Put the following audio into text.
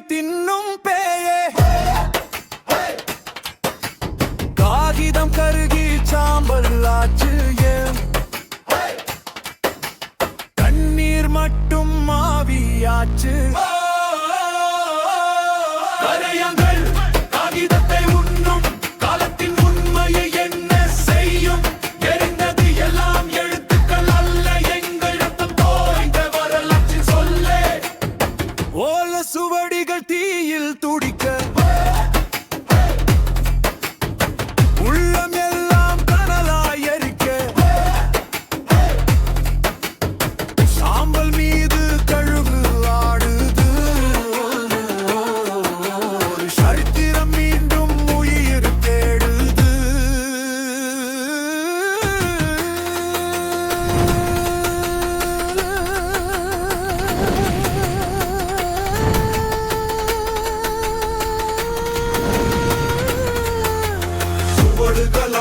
தின்னும் பேயே காகிதம் கருகி சாம்பல் ஆச்சு ஏன் கண்ணீர் மட்டும் மாவியாச்சு கரையங்கள் காகிதத்தை உண்ணும் காலத்தின் உண்மையை என்ன செய்யும் எரிந்தது எல்லாம் எழுத்துக்கள் அல்ல எங்கள் ரத்தம் தோய்ந்த வரலாற்றின் சொல்லே ஓல சுவடிகள் தீயில் துடிக்க உள்ளம் எல்லாம் கனலாய் எரிக்க சாம்பல் மீது கழுகு ஆடுது ஒரு சரித்திரம் மீண்டும் உயிர் தேடுது சுவடுகள்